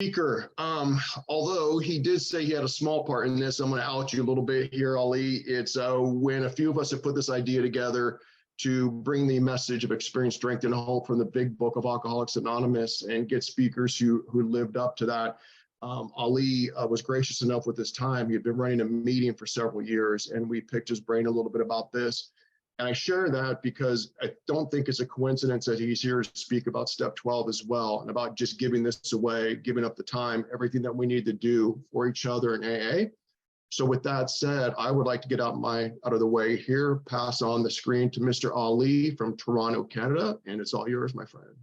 Speaker. Although he did say he had a small part in this, I'm going to out you a little bit here, Ali. It's when a few of us have put this idea together to bring the message of experience, strength, and hope from the big book of Alcoholics Anonymous and get speakers who lived up to that. Ali was gracious enough with his time. He had been running a meeting for several years, and we picked his brain a little bit about this. And I share that because I don't think it's a coincidence that he's here to speak about step 12 as well, and about just giving this away, giving up the time, everything that we need to do for each other in AA. So with that said, I would like to get out of the way here, pass on the screen to Mr. Ali from Toronto, Canada, and it's all yours, my friend.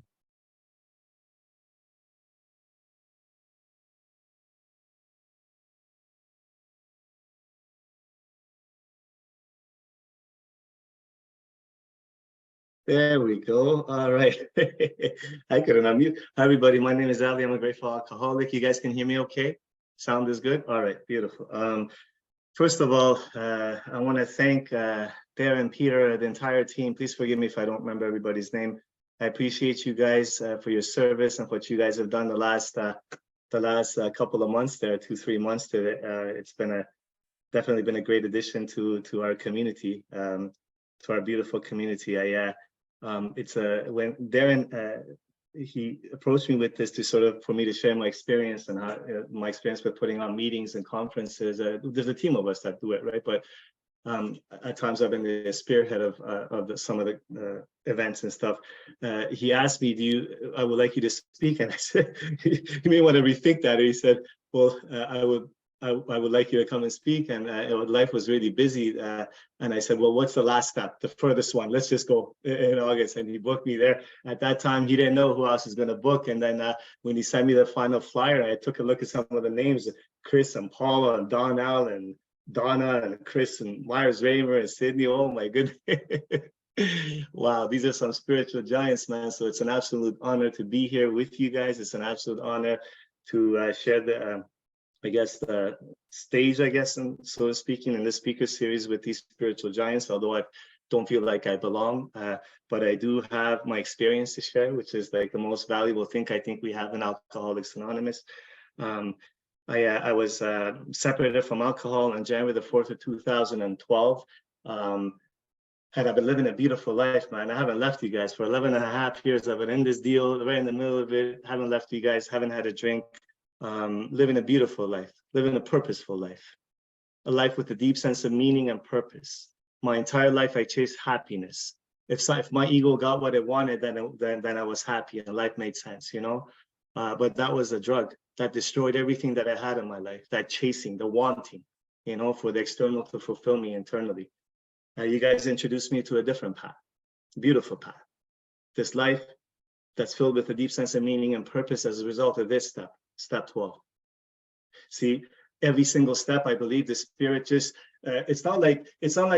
There we go. All right. I couldn't unmute. Hi, everybody. My name is Ali. I'm a grateful alcoholic. You guys can hear me okay? Sound is good? All right. Beautiful. First of all, I want to thank Darren, Peter, the entire team. Please forgive me if I don't remember everybody's name. I appreciate you guys for your service and what you guys have done the last couple of months there, 2-3 months. It's been definitely been a great addition to our community, to our beautiful community. When Darren he approached me with this for me to share my experience and how my experience with putting on meetings and conferences. There's a team of us that do it, right? But at times I've been the spearhead of some of the events and stuff. He asked me, I would like you to speak, and I said, you may want to rethink that. And he said, well, I would like you to come and speak, and life was really busy. And I said, well, what's the last step, the furthest one? Let's just go in August. And he booked me there. At that time, he didn't know who else was going to book. And then when he sent me the final flyer, I took a look at some of the names, Chris and Paula and Donnell and Donna and Chris and Myers Raymer and Sydney. Oh my goodness. Wow, these are some spiritual giants, man. So it's an absolute honor to be here with you guys. It's an absolute honor to share the the stage, and so to speaking, in the speaker series with these spiritual giants, although I don't feel like I belong, but I do have my experience to share, which is like the most valuable thing I think we have in Alcoholics Anonymous. I was separated from alcohol on January the 4th of 2012. And I've been living a beautiful life, man. I haven't left you guys for 11 and a half years. I've been in this deal, right in the middle of it. Haven't left you guys, haven't had a drink. Living a beautiful life, living a purposeful life, a life with a deep sense of meaning and purpose. My entire life, I chased happiness. If my ego got what it wanted, then I was happy and life made sense, you know. But that was a drug that destroyed everything that I had in my life. That chasing, the wanting, you know, for the external to fulfill me internally. You guys introduced me to a different path, beautiful path. This life that's filled with a deep sense of meaning and purpose as a result of this step. Step 12. See, every single step, I believe the spirit just, it's not like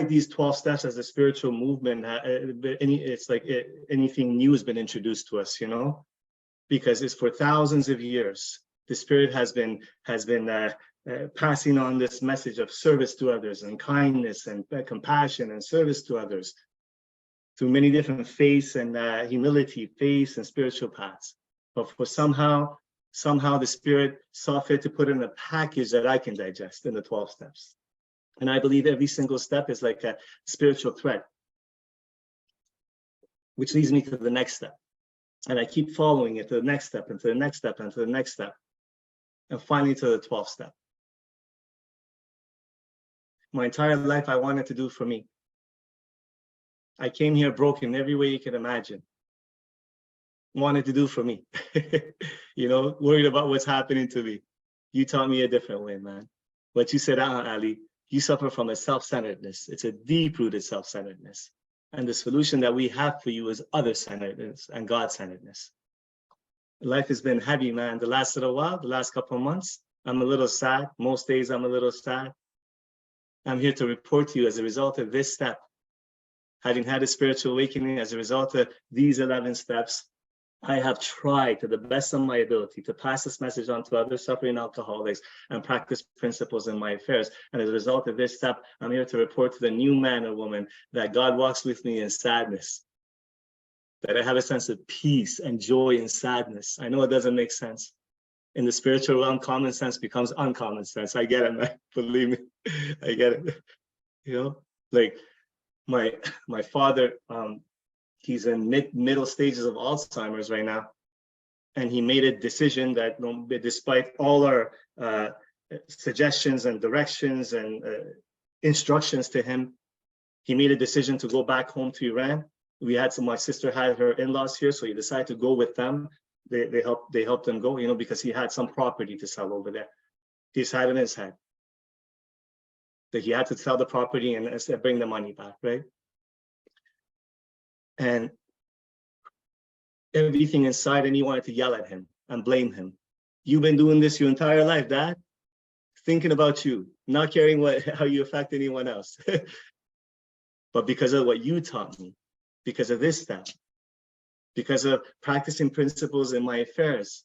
these 12 steps as a spiritual movement, it's like anything new has been introduced to us, you know, because it's for thousands of years, the spirit has been passing on this message of service to others and kindness and compassion and service to others through many different faiths and humility, faiths and spiritual paths. But for somehow the spirit saw fit to put in a package that I can digest in the 12 steps. And I believe every single step is like a spiritual thread, which leads me to the next step. And I keep following it to the next step and to the next step and to the next step. And finally to the 12th step. My entire life, I wanted to do for me. I came here broken in every way you can imagine. Wanted to do for me, you know, worried about what's happening to me. You taught me a different way, man. What you said, Ali, you suffer from a self-centeredness. It's a deep-rooted self-centeredness. And the solution that we have for you is other-centeredness and God-centeredness. Life has been heavy, man. The last little while, the last couple of months, I'm a little sad. Most days I'm a little sad. I'm here to report to you as a result of this step, having had a spiritual awakening as a result of these 11 steps, I have tried to the best of my ability to pass this message on to other suffering alcoholics and practice principles in my affairs. And as a result of this step, I'm here to report to the new man or woman that God walks with me in sadness, that I have a sense of peace and joy in sadness. I know it doesn't make sense, In the spiritual realm, common sense becomes uncommon sense. I get it, man. Believe me, I get it. You know, like my father, he's in middle stages of Alzheimer's right now, and he made a decision that, despite all our suggestions and directions and instructions to him, he made a decision to go back home to Iran. My sister had her in-laws here, so he decided to go with them. They helped him go, you know, because he had some property to sell over there. He's had in his head that he had to sell the property and bring the money back, right? And everything inside, and he wanted to yell at him and blame him. You've been doing this your entire life, Dad, thinking about you, not caring how you affect anyone else. But because of what you taught me, because of this step, because of practicing principles in my affairs,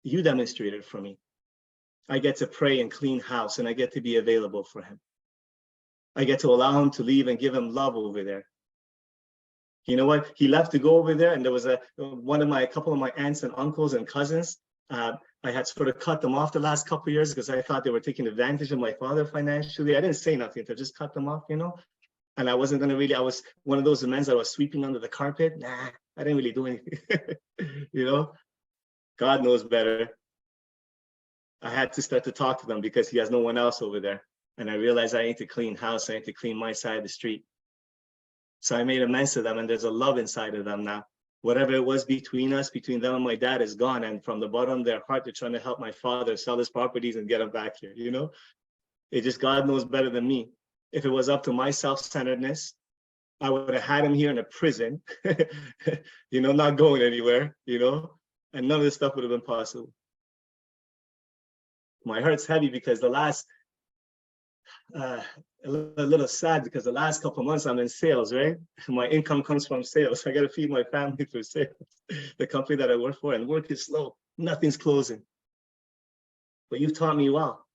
you demonstrated for me. I get to pray and clean house, and I get to be available for him. I get to allow him to leave and give him love over there. You know what? He left to go over there, and there was a couple of my aunts and uncles and cousins. I had sort of cut them off the last couple of years because I thought they were taking advantage of my father financially. I didn't say nothing to just cut them off, you know. And I wasn't gonna really. I was one of those men that was sweeping under the carpet. Nah, I didn't really do anything. You know, God knows better. I had to start to talk to them because he has no one else over there. And I realized I need to clean house. I need to clean my side of the street. So I made amends to them, and there's a love inside of them now. Whatever it was between us, between them and my dad, is gone. And from the bottom of their heart, they're trying to help my father sell his properties and get him back here, you know? It just, God knows better than me. If it was up to my self-centeredness, I would have had him here in a prison, you know, not going anywhere, you know? And none of this stuff would have been possible. My heart's heavy because the last, a little sad because the last couple of months I'm in sales, right? My income comes from sales. I got to feed my family through sales, the company that I work for, and work is slow. Nothing's closing. But you've taught me well.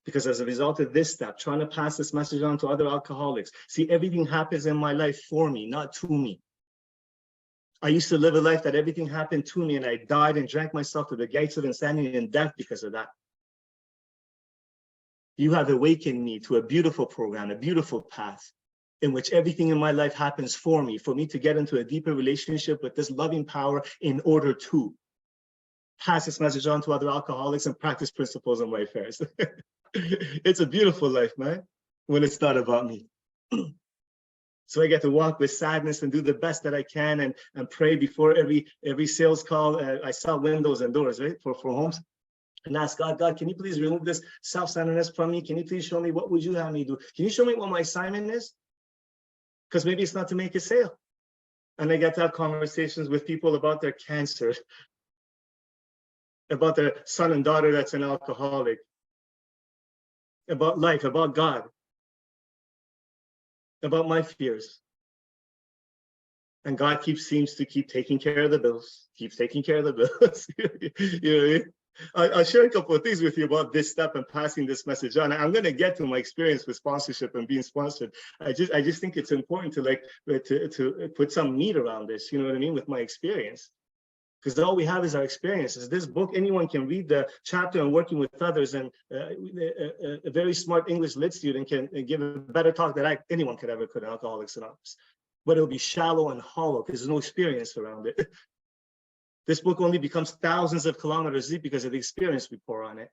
Because as a result of this step, trying to pass this message on to other alcoholics, see, everything happens in my life for me, not to me. I used to live a life that everything happened to me, and I died and drank myself to the gates of insanity and death because of that. You have awakened me to a beautiful program, a beautiful path in which everything in my life happens for me to get into a deeper relationship with this loving power in order to pass this message on to other alcoholics and practice principles in my affairs. It's a beautiful life, man, when it's not about me. So I get to walk with sadness and do the best that I can and pray before every sales call. I sell windows and doors, right, for homes. And ask God, can you please remove this self-centeredness from me? Can you please show me what would you have me do? Can you show me what my assignment is? Because maybe it's not to make a sale. And I get to have conversations with people about their cancer, about their son and daughter that's an alcoholic, about life, about God, about my fears. And God seems to keep taking care of the bills, keeps taking care of the bills. You know what I mean? I'll share a couple of things with you about this step and passing this message on. I'm going to get to my experience with sponsorship and being sponsored. I just think it's important to put some meat around this, you know what I mean, with my experience. Because all we have is our experiences. This book, anyone can read the chapter on working with others, and a very smart English lit student can give a better talk than anyone could ever could in Alcoholics Anonymous. But it'll be shallow and hollow because there's no experience around it. This book only becomes thousands of kilometers deep because of the experience we pour on it.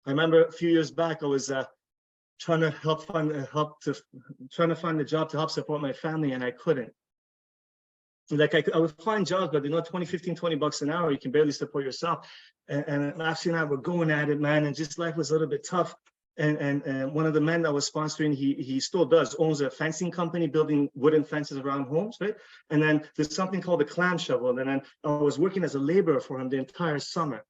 I remember a few years back, I was trying to find a job to help support my family, and I couldn't. Like I would find jobs, but 20 bucks an hour, you can barely support yourself. And Ashley and I were going at it, man, and just life was a little bit tough. And one of the men that was sponsoring, he still owns a fencing company, building wooden fences around homes, right? And then there's something called the clam shovel. And then I was working as a laborer for him the entire summer.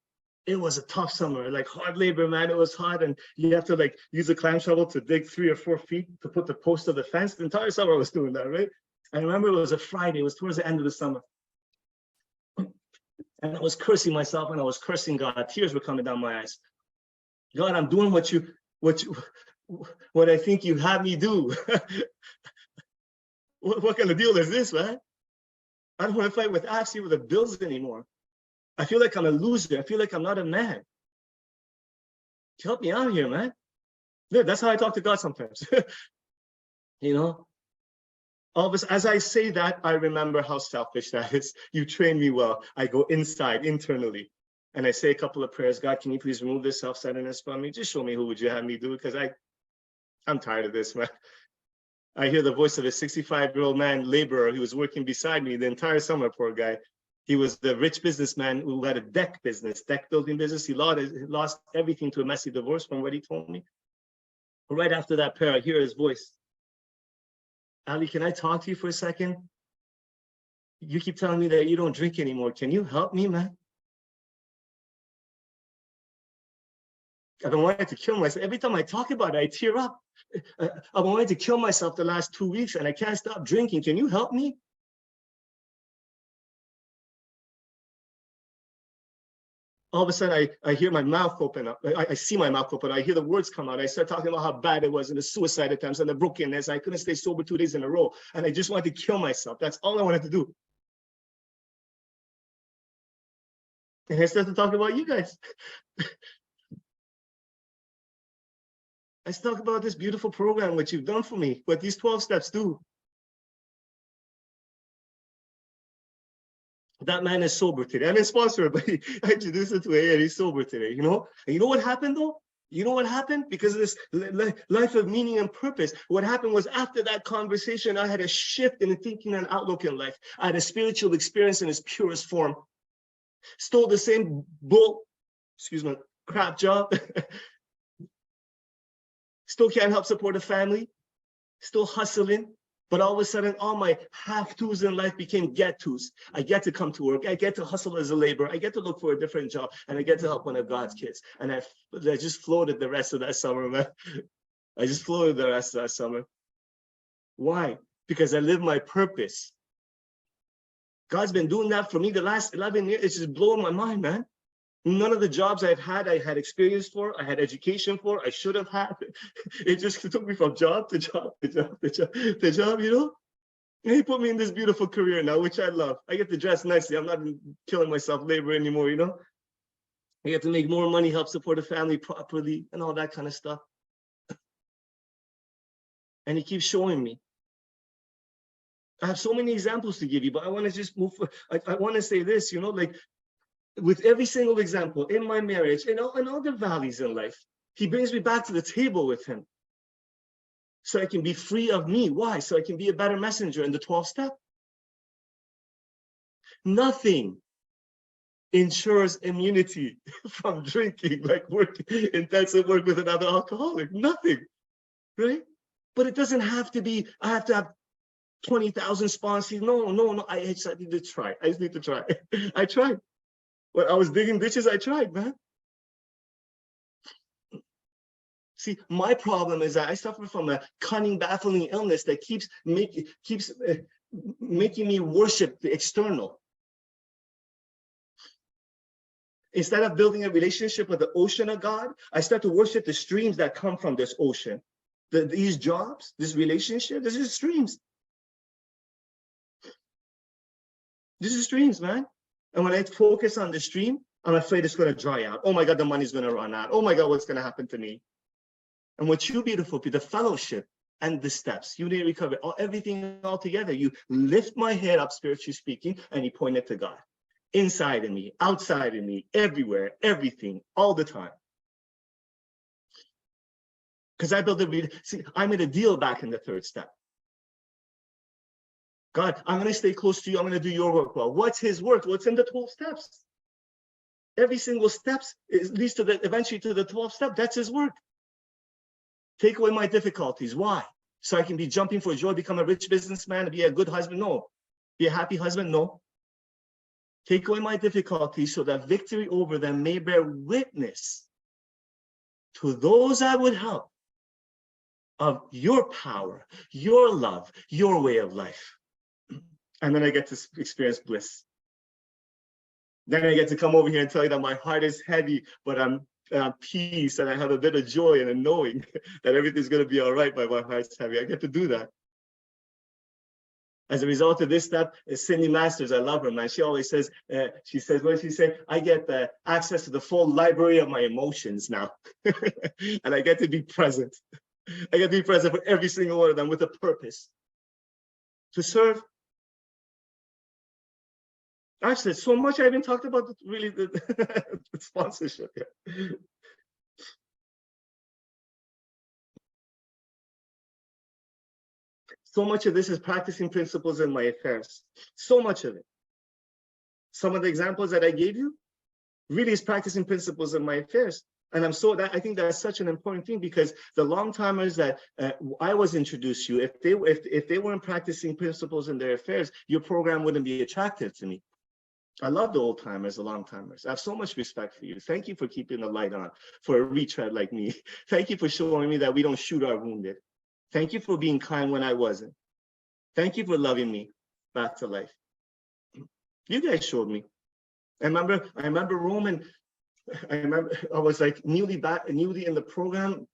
It was a tough summer, like hard labor, man. It was hard, and you have to use a clam shovel to dig 3 or 4 feet to put the post of the fence. The entire summer I was doing that, right? I remember it was a Friday. It was towards the end of the summer. And I was cursing myself, and I was cursing God. Tears were coming down my eyes. God, I'm doing what I think you have me do. What kind of deal is this, man? I don't want to fight with Ashley with the bills anymore. I feel like I'm a loser. I feel like I'm not a man. Help me out here, man. Yeah, that's how I talk to God sometimes. You know, all of this, as I say that, I remember how selfish that is. You train me well. I go inside, internally, and I say a couple of prayers. God, can you please remove this self-centeredness from me? Just show me who would you have me do? Because I'm tired of this, man. I hear the voice of a 65-year-old man, laborer, who was working beside me the entire summer, poor guy. He was the rich businessman who had a deck building business. He lost everything to a messy divorce from what he told me. But right after that prayer, I hear his voice. Ali, can I talk to you for a second? You keep telling me that you don't drink anymore. Can you help me, man? I've been wanting to kill myself. Every time I talk about it, I tear up. I've been wanting to kill myself the last 2 weeks and I can't stop drinking. Can you help me? All of a sudden, I hear my mouth open up. I see my mouth open. I hear the words come out. I start talking about how bad it was and the suicide attempts and the brokenness. I couldn't stay sober 2 days in a row. And I just wanted to kill myself. That's all I wanted to do. And I started talking about you guys. I talk about this beautiful program, which you've done for me, what these 12 steps do. That man is sober today. I'm his sponsor, but I introduced him to AA and he's sober today, you know? And you know what happened though? You know what happened? Because of this life of meaning and purpose. What happened was after that conversation, I had a shift in the thinking and outlook in life. I had a spiritual experience in its purest form. Still the same crap job. Still can't help support a family. Still hustling. But all of a sudden, all my have-tos in life became get-tos. I get to come to work. I get to hustle as a laborer. I get to look for a different job. And I get to help one of God's kids. And I just floated the rest of that summer, man. I just floated the rest of that summer. Why? Because I live my purpose. God's been doing that for me the last 11 years. It's just blowing my mind, man. None of the jobs I had experience for, I had education for, I should have had. It just took me from job to job to job to job to job, you know? And he put me in this beautiful career now, which I love. I get to dress nicely. I'm not killing myself labor anymore, you know? I get to make more money, help support a family properly, and all that kind of stuff. And he keeps showing me. I have so many examples to give you, but I want to just move. I want to say this, you know, like, with every single example in my marriage and all the valleys in life, he brings me back to the table with him so I can be free of me. Why? So I can be a better messenger in the 12th step. Nothing ensures immunity from drinking, like intensive work with another alcoholic. Nothing, right? But it doesn't have to be, I have to have 20,000 sponsors. No. I just need to try. I just need to try. I tried. When I was digging ditches, I tried, man. See, my problem is that I suffer from a cunning, baffling illness that keeps making me worship the external. Instead of building a relationship with the ocean of God, I start to worship the streams that come from this ocean. These jobs, this relationship, this is streams. This is streams, man. And when I focus on the stream, I'm afraid it's going to dry out. Oh my God, the money's going to run out. Oh my God, what's going to happen to me? And what you beautiful people, the fellowship and the steps, you need to recover everything all together. You lift my head up, spiritually speaking, and you point it to God. Inside of me, outside of me, everywhere, everything, all the time. Because I made a deal back in the 3rd step. God, I'm going to stay close to you. I'm going to do your work well. What's his work? What's in the 12 steps? Every single step leads to eventually to the 12th step. That's his work. Take away my difficulties. Why? So I can be jumping for joy, become a rich businessman, be a good husband? No. Be a happy husband? No. Take away my difficulties so that victory over them may bear witness to those I would help of your power, your love, your way of life. And then I get to experience bliss. Then I get to come over here and tell you that my heart is heavy, but I'm at peace and I have a bit of joy and a knowing that everything's going to be all right, but my heart's heavy. I get to do that. As a result of this step, Cindy Masters, I love her, man. She always says, what does she say? I get the access to the full library of my emotions now. And I get to be present. I get to be present for every single one of them with a purpose. To serve. Actually, so much I haven't talked about really the sponsorship here. So much of this is practicing principles in my affairs. So much of it. Some of the examples that I gave you really is practicing principles in my affairs. And I think that's such an important thing, because the long timers that I was introduced to, if they weren't practicing principles in their affairs, your program wouldn't be attractive to me. I love the old timers, the long timers. I have so much respect for you. Thank you for keeping the light on for a retread like me. Thank you for showing me that we don't shoot our wounded. Thank you for being kind when I wasn't. Thank you for loving me back to life. You guys showed me. I remember Roman. I was like newly in the program.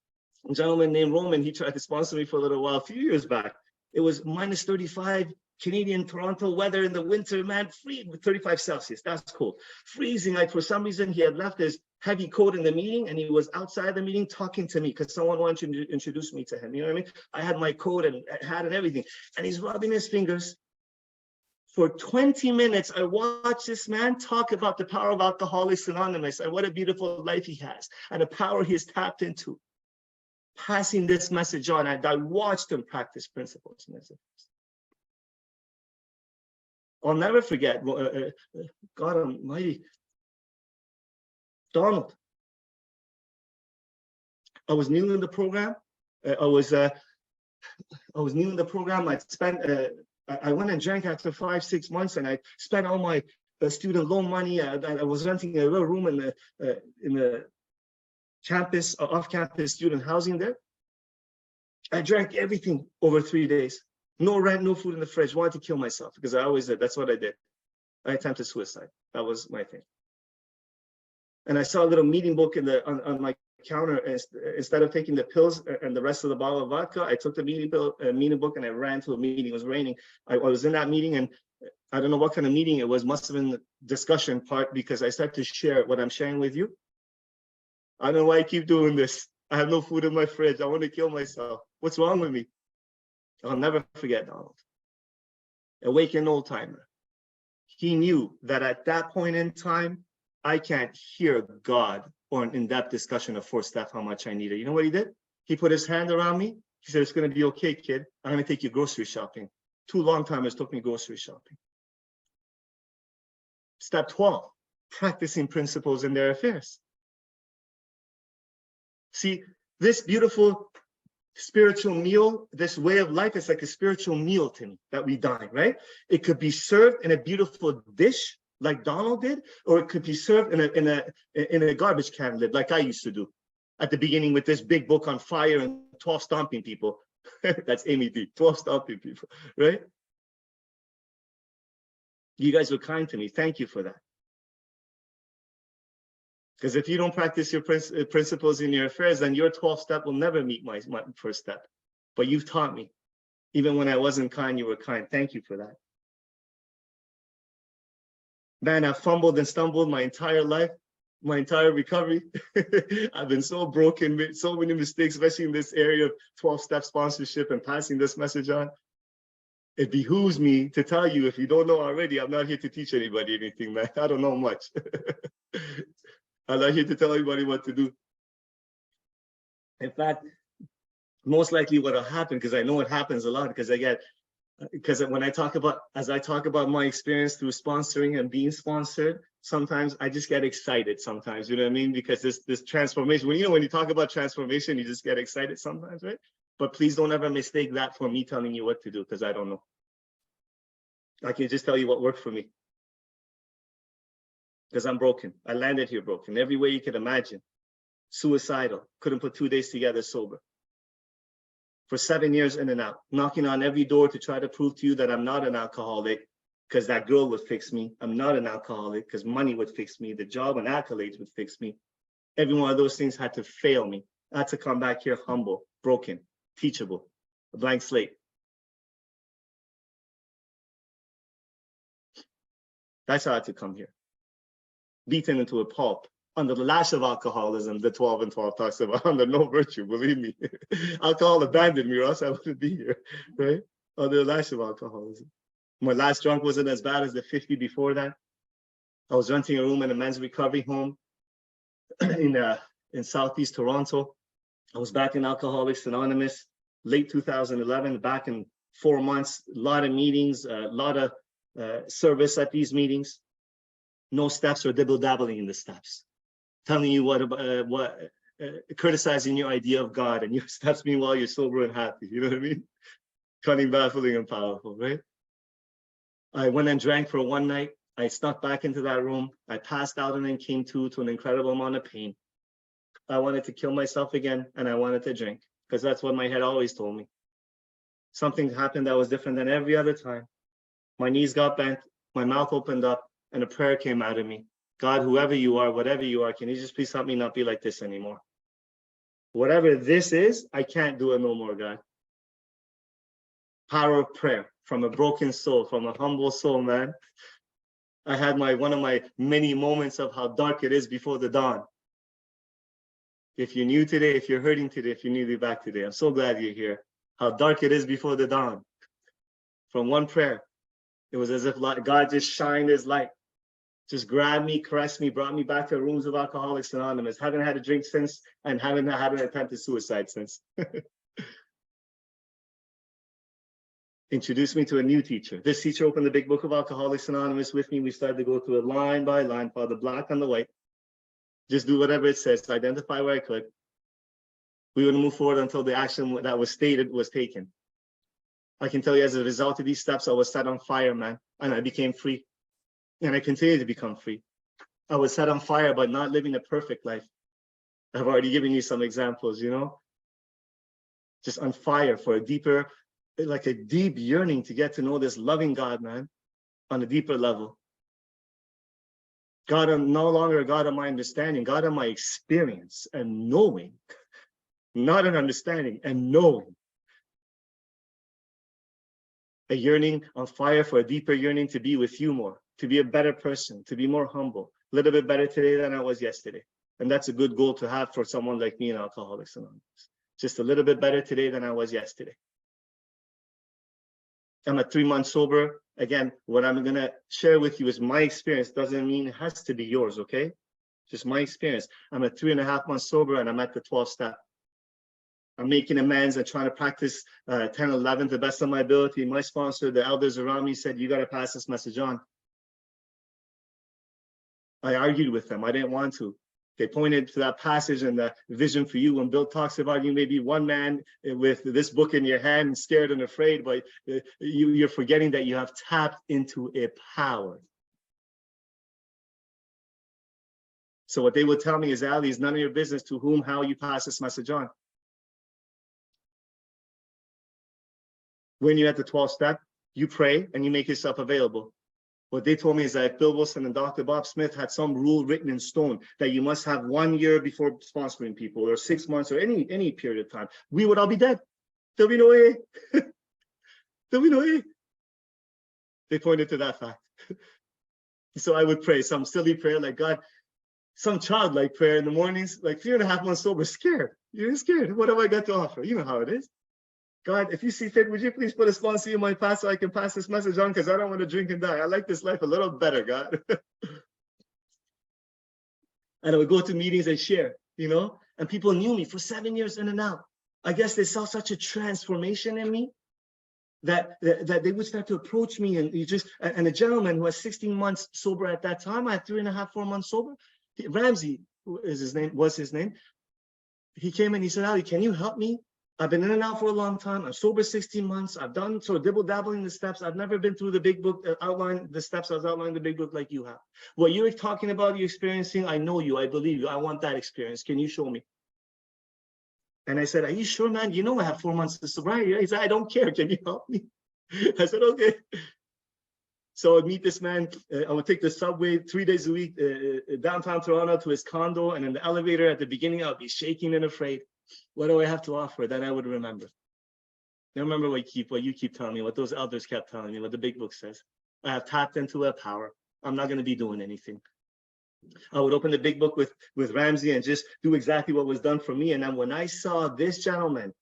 A gentleman named Roman, he tried to sponsor me for a little while, a few years back. It was minus 35 Canadian Toronto weather in the winter, man, free with 35 Celsius. That's cool. Freezing. Like, for some reason, he had left his heavy coat in the meeting, and he was outside the meeting talking to me because someone wanted to introduce me to him. You know what I mean? I had my coat and hat and everything, and he's rubbing his fingers. For 20 minutes, I watched this man talk about the power of Alcoholics Anonymous and what a beautiful life he has and the power he has tapped into, passing this message on. And I watched him practice principles. I'll never forget, God Almighty, Donald. I was new in the program. I was new in the program. I went and drank after 5-6 months, and I spent all my student loan money. I was renting a little room in the campus, off-campus student housing there. I drank everything over 3 days. No rent, no food in the fridge. Wanted to kill myself because I always did. That's what I did. I attempted suicide. That was my thing. And I saw a little meeting book on my counter. And instead of taking the pills and the rest of the bottle of vodka, I took the meeting book and I ran to a meeting. It was raining. I was in that meeting, and I don't know what kind of meeting it was. Must have been the discussion part, because I started to share what I'm sharing with you. I don't know why I keep doing this. I have no food in my fridge. I want to kill myself. What's wrong with me? I'll never forget Donald. Awakened old timer. He knew that at that point in time, I can't hear God or an in-depth discussion of 4-step how much I needed. You know what he did? He put his hand around me. He said, "It's going to be okay, kid. I'm going to take you grocery shopping." 2 long timers took me grocery shopping. Step 12, practicing principles in their affairs. See, this beautiful spiritual meal, this way of life, is like a spiritual meal to me that we dine, right? It could be served in a beautiful dish like Donald did, or it could be served in a garbage can lid like I used to do at the beginning with this big book on fire and 12 stomping people. That's Amy D, 12 stomping people, right? You guys were kind to me. Thank you for that. Because if you don't practice your principles in your affairs, then your 12th step will never meet my first step. But you've taught me. Even when I wasn't kind, you were kind. Thank you for that. Man, I've fumbled and stumbled my entire life, my entire recovery. I've been so broken, made so many mistakes, especially in this area of 12-step sponsorship and passing this message on. It behooves me to tell you, if you don't know already, I'm not here to teach anybody anything, man. I don't know much. I'm not here to tell anybody what to do. In fact, most likely what will happen, because I know it happens a lot, because when I talk about my experience through sponsoring and being sponsored, sometimes I just get excited sometimes, you know what I mean? Because this transformation, when you talk about transformation, you just get excited sometimes, right? But please don't ever mistake that for me telling you what to do, because I don't know. I can just tell you what worked for me. Because I'm broken. I landed here broken. Every way you could imagine. Suicidal. Couldn't put 2 days together sober. For 7 years in and out. Knocking on every door to try to prove to you that I'm not an alcoholic, because that girl would fix me. I'm not an alcoholic because money would fix me. The job and accolades would fix me. Every one of those things had to fail me. I had to come back here humble, broken, teachable, a blank slate. That's how I had to come here. Beaten into a pulp. Under the lash of alcoholism, the 12 and 12 talks about under no virtue, believe me. Alcohol abandoned me, or else I wouldn't be here, right? Under the lash of alcoholism. My last drunk wasn't as bad as the 50 before that. I was renting a room in a men's recovery home in Southeast Toronto. I was back in Alcoholics Anonymous, late 2011, back in 4 months, a lot of meetings, a lot of service at these meetings. No steps or dibble-dabbling in the steps. Telling you criticizing your idea of God and your steps, meanwhile you're sober and happy, you know what I mean? Cunning, baffling, and powerful, right? I went and drank for one night. I snuck back into that room. I passed out and then came to an incredible amount of pain. I wanted to kill myself again, and I wanted to drink, because that's what my head always told me. Something happened that was different than every other time. My knees got bent, my mouth opened up, and a prayer came out of me. God, whoever you are, whatever you are, can you just please help me not be like this anymore? Whatever this is, I can't do it no more, God. Power of prayer from a broken soul, from a humble soul, man. I had one of my many moments of how dark it is before the dawn. If you're new today, if you're hurting today, if you're newly back today, I'm so glad you're here. How dark it is before the dawn. From one prayer, it was as if God just shined his light. Just grabbed me, caressed me, brought me back to the rooms of Alcoholics Anonymous. Haven't had a drink since, and haven't had an attempted suicide since. Introduced me to a new teacher. This teacher opened the big book of Alcoholics Anonymous with me. We started to go through it line by line, follow the black on the white. Just do whatever it says to identify where I could. We would move forward until the action that was stated was taken. I can tell you, as a result of these steps, I was set on fire, man, and I became free. And I continue to become free. I was set on fire by not living a perfect life. I've already given you some examples, you know? Just on fire for a deeper, like a deep yearning to get to know this loving God, man, on a deeper level. God, I'm no longer a God of my understanding, God of my experience and knowing, not an understanding, and knowing. A yearning on fire for a deeper yearning to be with you more, to be a better person, to be more humble, a little bit better today than I was yesterday. And that's a good goal to have for someone like me in Alcoholics Anonymous. Just a little bit better today than I was yesterday. I'm at 3 months sober. Again, what I'm going to share with you is my experience. Doesn't mean it has to be yours, okay? Just my experience. I'm at 3.5 months sober, and I'm at the 12th step. I'm making amends and trying to practice 10, 11 to the best of my ability. My sponsor, the elders around me said, you got to pass this message on. I argued with them. I didn't want to. They pointed to that passage and the vision for you when Bill talks about you may be one man with this book in your hand, scared and afraid, but you're forgetting that you have tapped into a power. So what they would tell me is, Ali, it's none of your business to whom, how you pass this message on. When you're at the 12th step, you pray and you make yourself available. What they told me is that if Bill Wilson and Dr. Bob Smith had some rule written in stone that you must have 1 year before sponsoring people, or 6 months, or any period of time, we would all be dead. There'll be no way. There'll be no way. They pointed to that fact. So I would pray some silly prayer like, God, some childlike prayer in the mornings, like 3.5 months sober, scared. You're scared. What have I got to offer? You know how it is. God, if you see fit, would you please put a sponsor in my path so I can pass this message on, because I don't want to drink and die. I like this life a little better, God. And I would go to meetings and share, you know, and people knew me for 7 years in and out. I guess they saw such a transformation in me that they would start to approach me, and and a gentleman who was 16 months sober at that time, I had 3.5, 4 months sober. Ramsey was his name. He came and he said, Ali, can you help me? I've been in and out for a long time. I'm sober 16 months. I've done sort of dibble-dabbling the steps. I've never been through the big book, outline the steps I was outlining the big book like you have. What you're talking about, you're experiencing, I know you, I believe you. I want that experience. Can you show me? And I said, are you sure, man? You know I have 4 months of sobriety. He said, I don't care. Can you help me? I said, okay. So I'd meet this man. I would take the subway 3 days a week, downtown Toronto to his condo. And in the elevator at the beginning, I'd be shaking and afraid. What do I have to offer? Then I would remember. I remember what you keep telling me, what those elders kept telling me, what the big book says. I have tapped into a power. I'm not going to be doing anything. I would open the big book with Ramsey and just do exactly what was done for me. And then when I saw this gentleman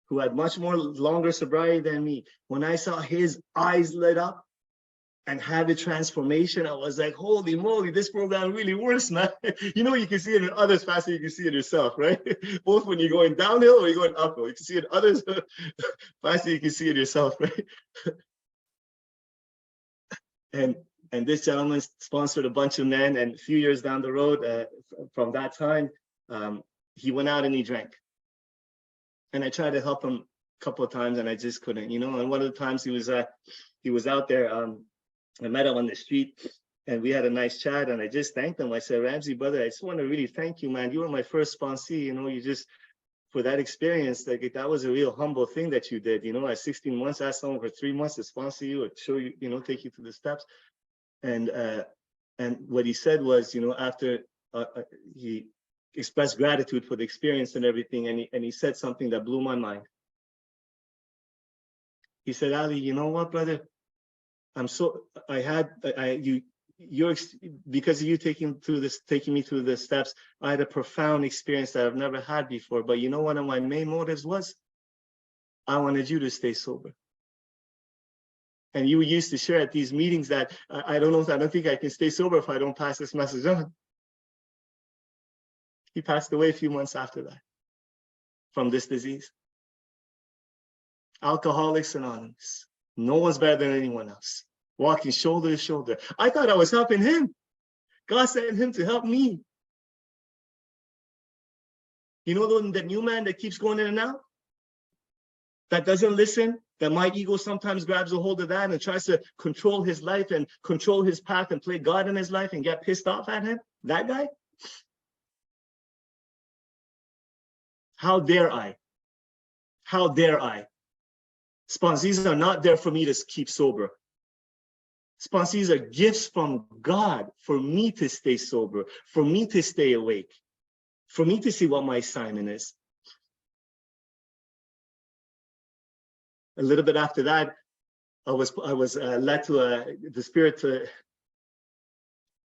who had much more longer sobriety than me, when I saw his eyes lit up and had the transformation, I was like, holy moly, this program really works, man. You know, you can see it in others faster, you can see it yourself, right? Both when you're going downhill or you're going uphill. You can see it others faster, you can see it yourself, right? And this gentleman sponsored a bunch of men, and a few years down the road from that time, he went out and he drank. And I tried to help him a couple of times, and I just couldn't, you know. And one of the times he was out there, I met him on the street, and we had a nice chat, and I just thanked him. I said, Ramsey, brother, I just want to really thank you, man. You were my first sponsee, you know. You just, for that experience, like that was a real humble thing that you did, you know. At 16 months, I asked someone for 3 months to sponsor you or show you, you know, take you through the steps. And what he said was, you know, after he expressed gratitude for the experience and everything, and he said something that blew my mind. He said, Ali, you know what, brother? Because of you taking me through the steps, I had a profound experience that I've never had before. But you know, one of my main motives was, I wanted you to stay sober. And you used to share at these meetings that I don't think I can stay sober if I don't pass this message on. He passed away a few months after that from this disease. Alcoholics Anonymous. No one's better than anyone else. Walking shoulder to shoulder. I thought I was helping him. God sent him to help me. You know the new man that keeps going in and out? That doesn't listen? That my ego sometimes grabs a hold of that and tries to control his life and control his path and play God in his life and get pissed off at him? That guy? How dare I? How dare I? Sponsees are not there for me to keep sober. Sponsees are gifts from God for me to stay sober, for me to stay awake, for me to see what my assignment is. A little bit after that, I was led to the Spirit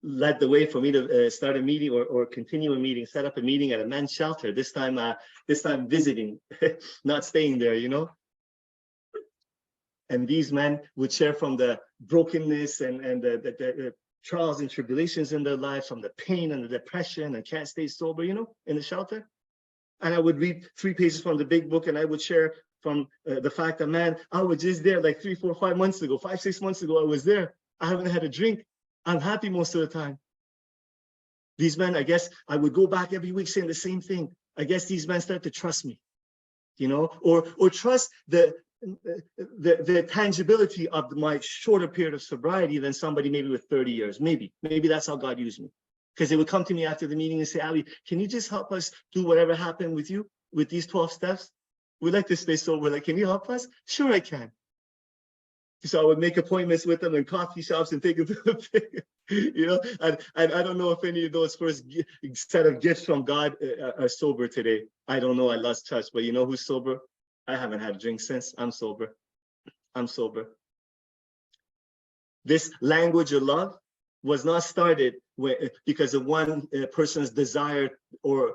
led the way for me to start a meeting or continue a meeting, set up a meeting at a men's shelter. This time visiting, not staying there, you know. And these men would share from the brokenness and the trials and tribulations in their lives, from the pain and the depression and can't stay sober, you know, in the shelter. And I would read 3 pages from the big book, and I would share from the fact that, man, I was just there like 3, 4, 5 months ago, 5, 6 months ago, I was there. I haven't had a drink. I'm happy most of the time. These men, I guess I would go back every week saying the same thing. I guess these men start to trust me, you know, or trust the tangibility of my shorter period of sobriety than somebody maybe with 30 years. Maybe that's how God used me. Because they would come to me after the meeting and say, Ali, can you just help us do whatever happened with you with these 12 steps? We'd like to stay sober. Like, can you help us? Sure, I can. So I would make appointments with them in coffee shops and take them to the thing, you know. And I don't know if any of those first set of gifts from God are sober today. I don't know. I lost touch. But you know who's sober? I haven't had a drink since. I'm sober. I'm sober. This language of love was not started because of one person's desire or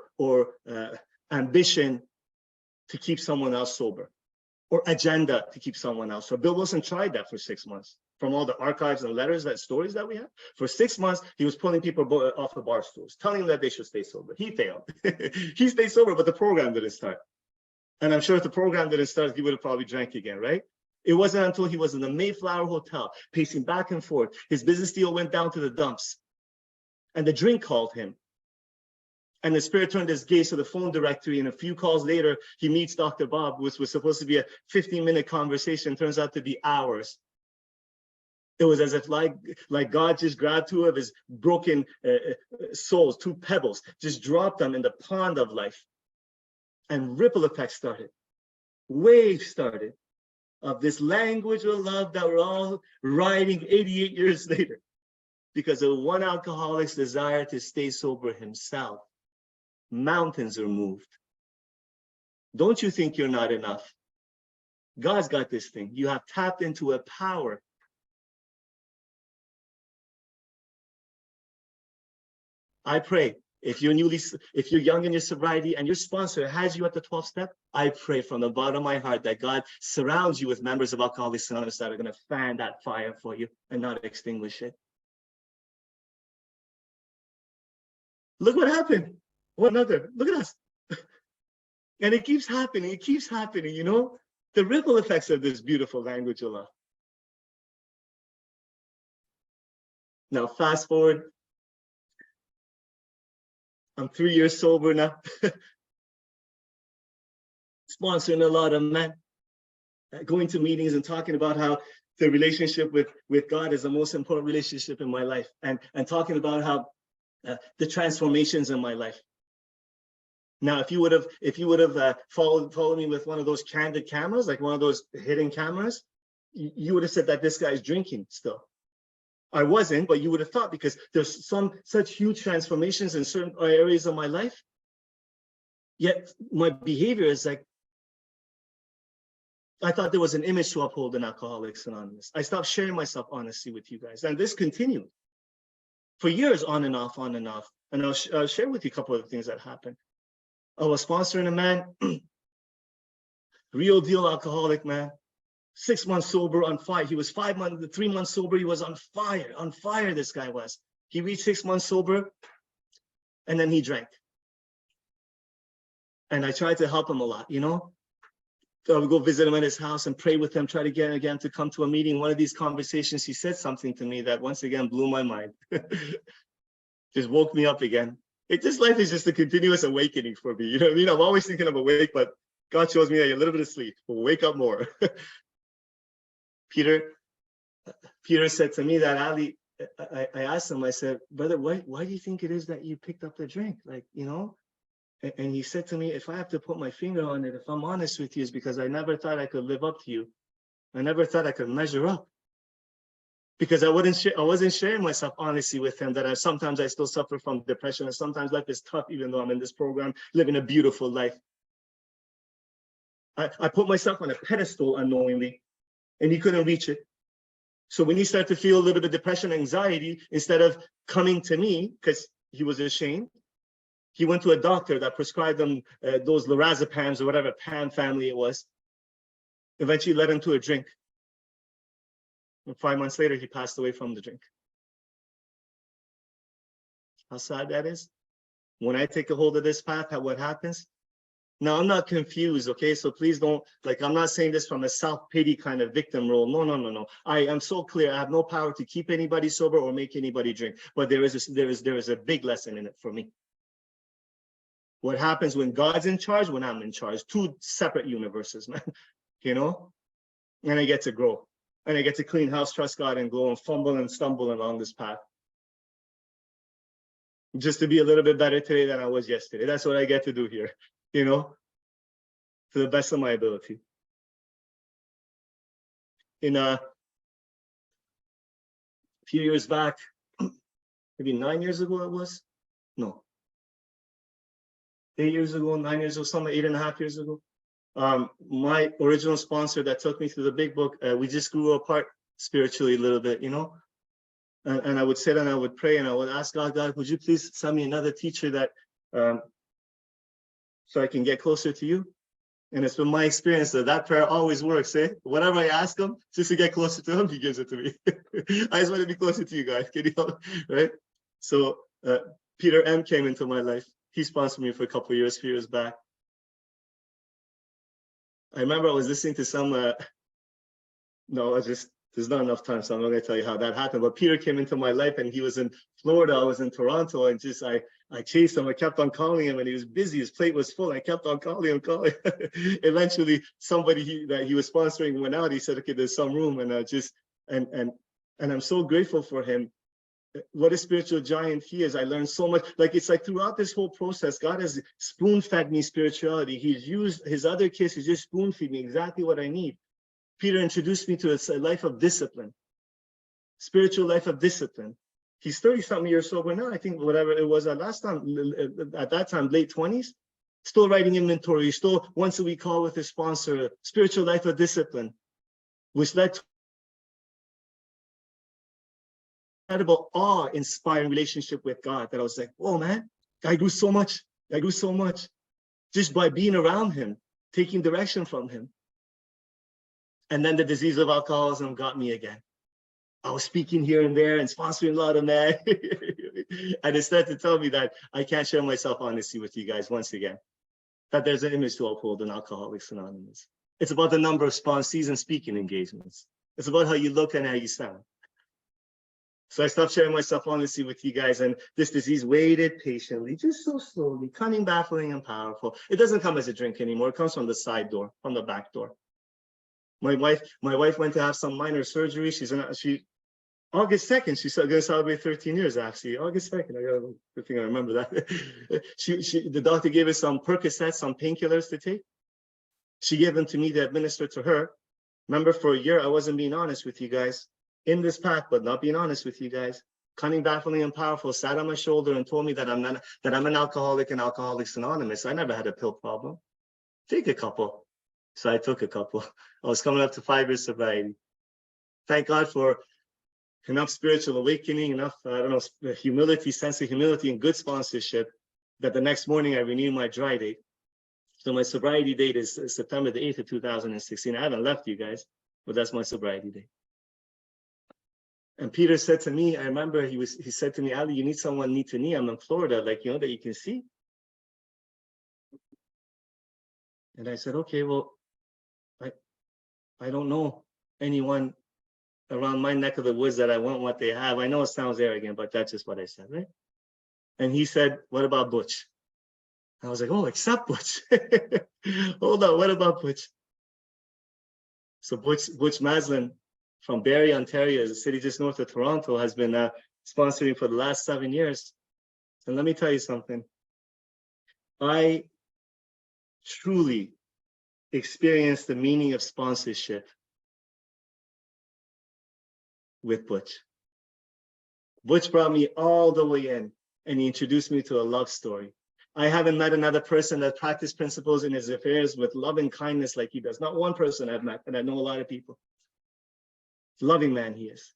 ambition to keep someone else sober, or agenda to keep someone else. So Bill Wilson tried that for 6 months. From all the archives and letters, stories that we have, for 6 months, he was pulling people off of bar stools, telling them that they should stay sober. He failed. He stayed sober, but the program didn't start. And I'm sure if the program didn't start, he would have probably drank again, right? It wasn't until he was in the Mayflower Hotel, pacing back and forth. His business deal went down to the dumps. And the drink called him. And the Spirit turned his gaze to the phone directory, and a few calls later, he meets Dr. Bob, which was supposed to be a 15-minute conversation, turns out to be hours. It was as if like God just grabbed 2 of his broken souls, 2 pebbles, just dropped them in the pond of life. And ripple effects started. Waves started of this language of love that we're all riding 88 years later because of one alcoholic's desire to stay sober himself. Mountains are moved. Don't you think you're not enough? God's got this thing. You have tapped into a power I pray if you're young in your sobriety and your sponsor has you at the 12th step, I pray from the bottom of my heart that God surrounds you with members of Alcoholics Anonymous that are going to fan that fire for you and not extinguish it. Look what happened. Look at us. And it keeps happening. It keeps happening, you know, the ripple effects of this beautiful language of love. Now, fast forward. I'm 3 years sober now. Sponsoring a lot of men, going to meetings and talking about how the relationship with God is the most important relationship in my life, and talking about how the transformations in my life. Now, if you would have followed me with one of those candid cameras, like one of those hidden cameras, you would have said that this guy's drinking still. I wasn't, but you would have thought, because there's such huge transformations in certain areas of my life. Yet my behavior is like, I thought there was an image to uphold in Alcoholics Anonymous. I stopped sharing myself honestly with you guys. And this continued for years, on and off, on and off. And I'll share with you a couple of things that happened. I was sponsoring a man, real deal alcoholic man, 6 months sober, on fire. He was 3 months sober. He was on fire, this guy was. He reached 6 months sober, and then he drank. And I tried to help him a lot, you know? So I would go visit him at his house and pray with him, try to get him again to come to a meeting. One of these conversations, he said something to me that once again blew my mind. Just woke me up again. This life is just a continuous awakening for me. You know what I mean? I'm always thinking I'm awake, but God shows me that a little bit of sleep will wake up more. Peter said to me that, Ali, I asked him, I said, brother, why do you think it is that you picked up the drink? Like, you know? And he said to me, if I have to put my finger on it, if I'm honest with you, it's because I never thought I could live up to you. I never thought I could measure up. Because I wasn't sharing myself honestly with him, that sometimes I still suffer from depression, and sometimes life is tough, even though I'm in this program, living a beautiful life. I put myself on a pedestal unknowingly, and he couldn't reach it. So when he started to feel a little bit of depression, anxiety, instead of coming to me, because he was ashamed, he went to a doctor that prescribed him those lorazepams or whatever PAM family it was. Eventually led him to a drink. And 5 months later, he passed away from the drink. How sad that is. When I take a hold of this path, what happens? Now, I'm not confused, okay? So please don't, I'm not saying this from a self-pity kind of victim role. No. I am so clear. I have no power to keep anybody sober or make anybody drink. But there is a big lesson in it for me. What happens when God's in charge, when I'm in charge? Two separate universes, man, you know? And I get to grow. And I get to clean house, trust God, and go and fumble and stumble along this path. Just to be a little bit better today than I was yesterday. That's what I get to do here, you know? To the best of my ability. In a few years back, maybe 9 years ago it was? No. 8 years ago, 9 years ago, something 8.5 years ago. My original sponsor that took me through the big book, we just grew apart spiritually a little bit, you know? And I would sit and I would pray and I would ask God, would you please send me another teacher that, so I can get closer to you? And it's been my experience that prayer always works, eh? Whatever I ask him, just to get closer to him, he gives it to me. I just want to be closer to you guys, can you help? Right? So Peter M came into my life. He sponsored me for a couple of years, a few years back. I remember I was listening to some, there's not enough time, so I'm not going to tell you how that happened. But Peter came into my life and he was in Florida, I was in Toronto, and I chased him. I kept on calling him and he was busy. His plate was full. I kept on calling him. Eventually, somebody that he was sponsoring went out. He said, okay, there's some room. And and I'm so grateful for him. What a spiritual giant he is. I learned so much. It's like throughout this whole process, God has spoon-fed me spirituality. He's used his other kids to just spoon-feed me exactly what I need. Peter introduced me to a life of discipline, spiritual life of discipline. He's 30-something years sober now. I think whatever it was at that time, late 20s, still writing inventory, still once a week call with his sponsor, spiritual life of discipline, which led to incredible awe-inspiring relationship with God that I was like, oh man, I grew so much. I grew so much just by being around him, taking direction from him. And then the disease of alcoholism got me again. I was speaking here and there and sponsoring a lot of men. And it started to tell me that I can't share myself honestly with you guys once again, that there's an image to uphold in Alcoholics Anonymous. It's about the number of sponsees and speaking engagements. It's about how you look and how you sound. So I stopped sharing myself honestly with you guys, and this disease waited patiently, just so slowly, cunning, baffling, and powerful. It doesn't come as a drink anymore. It comes from the side door, from the back door. My wife went to have some minor surgery. August 2nd, she's going to celebrate 13 years, actually. August 2nd, good thing I remember that. The doctor gave her some Percocets, some painkillers to take. She gave them to me to administer to her. Remember, for a year, I wasn't being honest with you guys. In this path, but not being honest with you guys. Cunning, baffling, and powerful sat on my shoulder and told me that I'm an alcoholic and Alcoholics Anonymous. I never had a pill problem. Take a couple. So I took a couple. I was coming up to 5 years sobriety. Thank God for enough spiritual awakening, enough, humility, sense of humility, and good sponsorship that the next morning I renewed my dry date. So my sobriety date is September the 8th of 2016. I haven't left you guys, but that's my sobriety date. And Peter said to me, I remember he said to me, Ali, you need someone knee to knee. I'm in Florida, that you can see. And I said, okay, well, I don't know anyone around my neck of the woods that I want what they have. I know it sounds arrogant, but that's just what I said, right? And he said, what about Butch? I was like, oh, except Butch. Hold on, what about Butch? So Butch Maslin from Barrie, Ontario, a city just north of Toronto, has been sponsoring for the last 7 years. And let me tell you something. I truly experienced the meaning of sponsorship with Butch. Butch brought me all the way in, and he introduced me to a love story. I haven't met another person that practiced principles in his affairs with loving kindness like he does. Not one person I've met, and I know a lot of people. Loving man he is.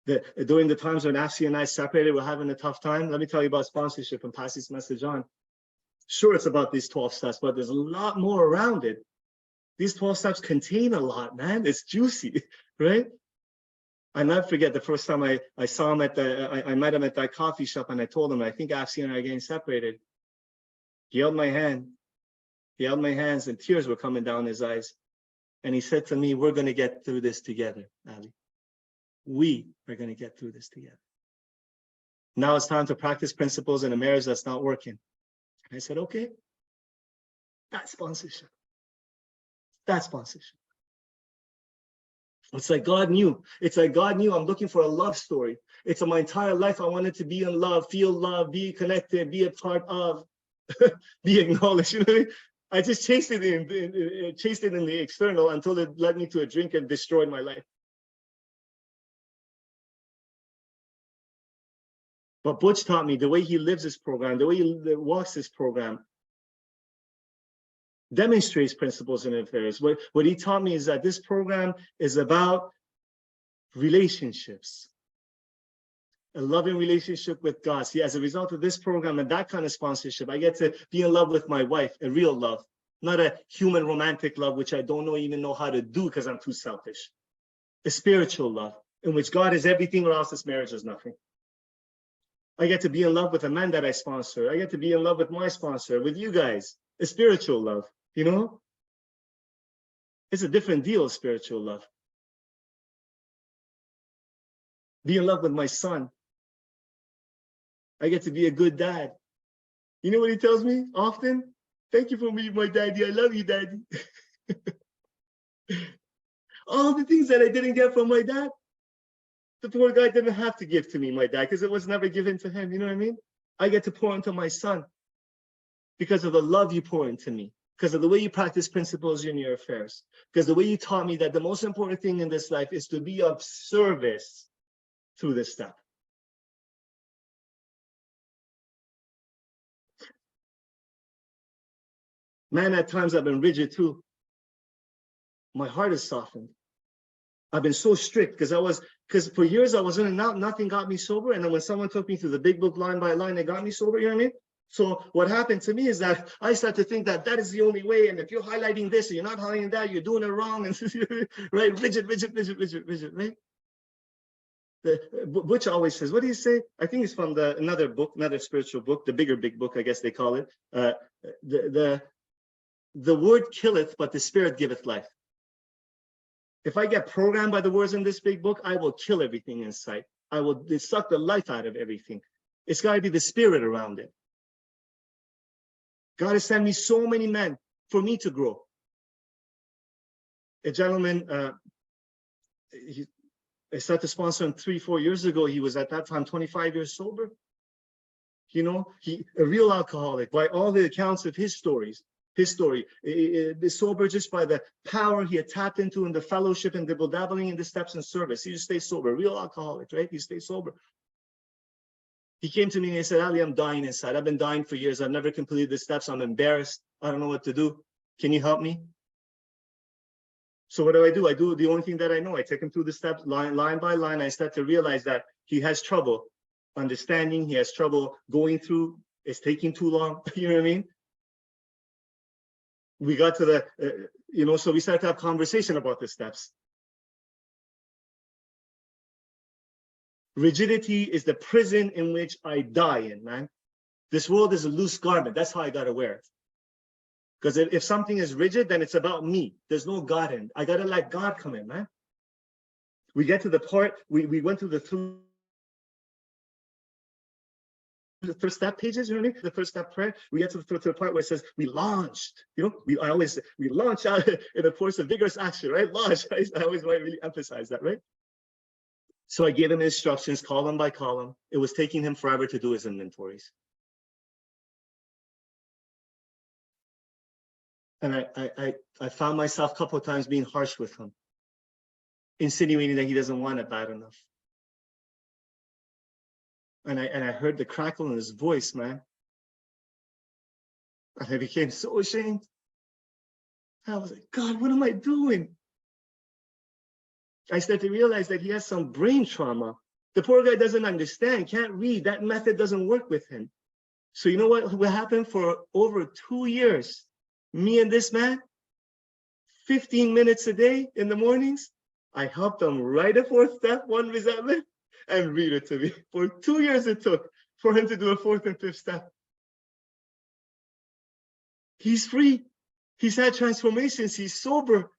During the times when Afsi and I separated, we're having a tough time. Let me tell you about sponsorship and pass this message on. Sure, it's about these 12 steps, but there's a lot more around it. These 12 steps contain a lot, man. It's juicy, right? I never forget the first time I saw him I met him at that coffee shop, and I told him, I think Afsi and I are getting separated. He held my hand. He held my hands, and tears were coming down his eyes. And he said to me, we're going to get through this together, Ali. We are going to get through this together. Now it's time to practice principles in a marriage that's not working. And I said, okay, that's sponsorship. That's sponsorship. It's like God knew. It's like God knew I'm looking for a love story. It's my entire life I wanted to be in love, feel love, be connected, be a part of, be acknowledged. You know what I mean? I just chased it in the external until it led me to a drink and destroyed my life. But Butch taught me the way he lives this program, the way he walks this program, demonstrates principles in affairs. What he taught me is that this program is about relationships, a loving relationship with God. See, as a result of this program and that kind of sponsorship, I get to be in love with my wife, a real love, not a human romantic love, which I don't even know how to do because I'm too selfish. A spiritual love in which God is everything or else this marriage is nothing. I get to be in love with a man that I sponsor. I get to be in love with my sponsor, with you guys, a spiritual love, you know? It's a different deal, spiritual love. Be in love with my son. I get to be a good dad. You know what he tells me often? Thank you for being my daddy. I love you, daddy. All the things that I didn't get from my dad, the poor guy didn't have to give to me, my dad, because it was never given to him. You know what I mean? I get to pour into my son because of the love you pour into me, because of the way you practice principles in your affairs, because the way you taught me that the most important thing in this life is to be of service through this step. Man, at times I've been rigid too. My heart is softened. I've been so strict because I was Because for years I was in and out, nothing got me sober. And then when someone took me through the big book line by line, they got me sober, you know what I mean? So what happened to me is that I started to think that that is the only way. And if you're highlighting this and you're not highlighting that, you're doing it wrong. And right, rigid, right? Butch always says, what do you say? I think it's from another book, another spiritual book, the bigger big book, I guess they call it. The word killeth, but the spirit giveth life. If I get programmed by the words in this big book, I will kill everything in sight. I will suck the life out of everything. It's got to be the spirit around it. God has sent me so many men for me to grow. A gentleman, I started to sponsor him 3-4 years ago. He was at that time 25 years sober. You know, a real alcoholic by all the accounts of his story, sober just by the power he had tapped into in the fellowship and dabbling in the steps and service. He just stayed sober, real alcoholic, right? He stayed sober. He came to me and he said, Ali, I'm dying inside. I've been dying for years. I've never completed the steps. I'm embarrassed. I don't know what to do. Can you help me? So what do? I do the only thing that I know. I take him through the steps line by line. I start to realize that he has trouble understanding. He has trouble going through. It's taking too long. You know what I mean? We got to the, so we started to have conversation about the steps. Rigidity is the prison in which I die in, man. This world is a loose garment. That's how I got to wear it. Because if something is rigid, then it's about me. There's no God in it. I got to let God come in, man. We get to the part, we went through the first step pages, you know what I mean? The first step prayer, we get to the part where it says, we launched, we launch out in a course of vigorous action, right? Launch, I always want to really emphasize that, right? So I gave him instructions, column by column. It was taking him forever to do his inventories. And I found myself a couple of times being harsh with him, insinuating that he doesn't want it bad enough. And I heard the crackle in his voice, man. And I became so ashamed. I was like, God, what am I doing? I started to realize that he has some brain trauma. The poor guy doesn't understand, can't read. That method doesn't work with him. So you know what happened for over 2 years? Me and this man, 15 minutes a day in the mornings, I helped him write a fourth step, one resentment, and read it to me. For 2 years it took for him to do a fourth and fifth step. He's free. He's had transformations. He's sober.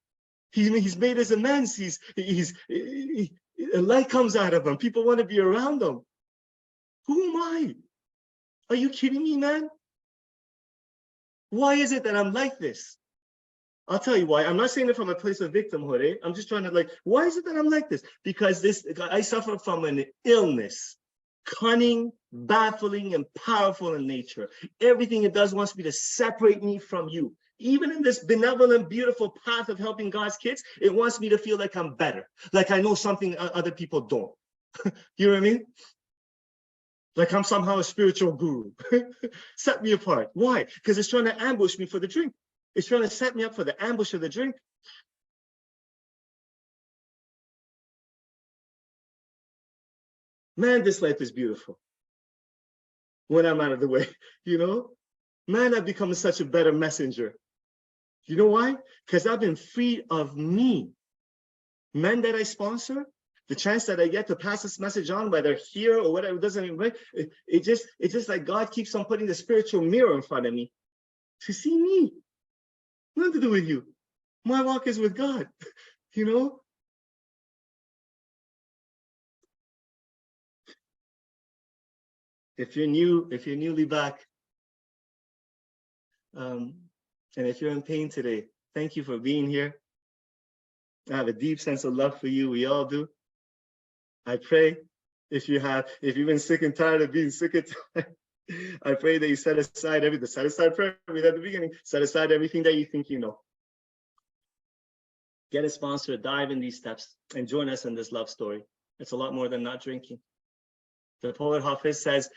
He's made his amends. A light comes out of him. People want to be around him. Who am I? Are you kidding me, man? Why is it that I'm like this? I'll tell you why. I'm not saying it from a place of victimhood. I'm just trying to why is it that I'm like this? Because I suffer from an illness, cunning, baffling, and powerful in nature. Everything it does wants me to separate me from you. Even in this benevolent, beautiful path of helping God's kids, it wants me to feel like I'm better, like I know something other people don't. You know what I mean? Like I'm somehow a spiritual guru. Set me apart. Why? Because it's trying to ambush me for the drink. It's trying to set me up for the ambush of the drink. Man, this life is beautiful when I'm out of the way, Man, I've become such a better messenger. You know why? Because I've been free of me. Men that I sponsor, the chance that I get to pass this message on, whether here or whatever, it doesn't even matter. It's just like God keeps on putting the spiritual mirror in front of me to see me. Nothing to do with you. My walk is with God, If you're newly back, and if you're in pain today, thank you for being here. I have a deep sense of love for you. We all do. I pray if you've been sick and tired of being sick and tired, I pray that you set aside prayer we had at the beginning, set aside everything that you think you know. Get a sponsor, dive in these steps, and join us in this love story. It's a lot more than not drinking. The poet Hafiz says,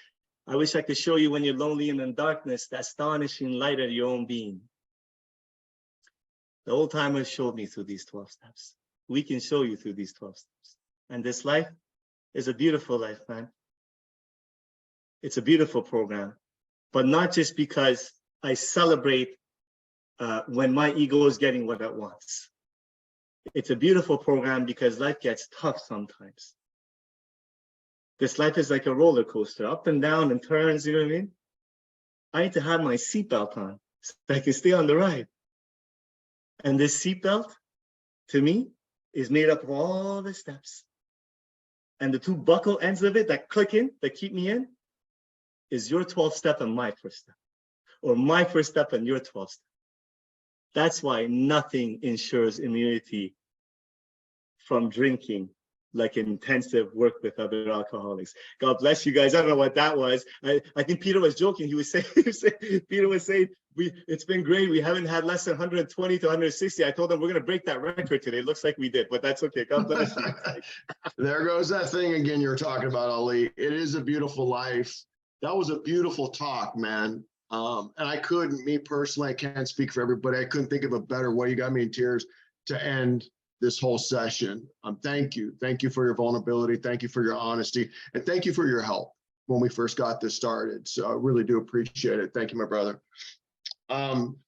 I wish I could show you when you're lonely and in darkness, the astonishing light of your own being. The old timers showed me through these 12 steps. We can show you through these 12 steps. And this life is a beautiful life, man. It's a beautiful program, but not just because I celebrate when my ego is getting what it wants. It's a beautiful program because life gets tough sometimes. This life is like a roller coaster, up and down and turns, you know what I mean? I need to have my seatbelt on so I can stay on the ride. And this seatbelt, to me, is made up of all the steps. And the two buckle ends of it that click in, that keep me in, is your 12th step and my first step, or my first step and your 12th step. That's why nothing ensures immunity from drinking like intensive work with other alcoholics. God bless you guys. I don't know what that was. I think Peter was joking. He was saying, Peter was saying, it's been great. We haven't had less than 120 to 160. I told him we're going to break that record today. It looks like we did, but that's okay. God bless you. There goes that thing again you're talking about, Ali. It is a beautiful life. That was a beautiful talk, man. And I couldn't, me personally, I can't speak for everybody. I couldn't think of a better way. You got me in tears to end this whole session. Thank you. Thank you for your vulnerability. Thank you for your honesty. And thank you for your help when we first got this started. So I really do appreciate it. Thank you, my brother.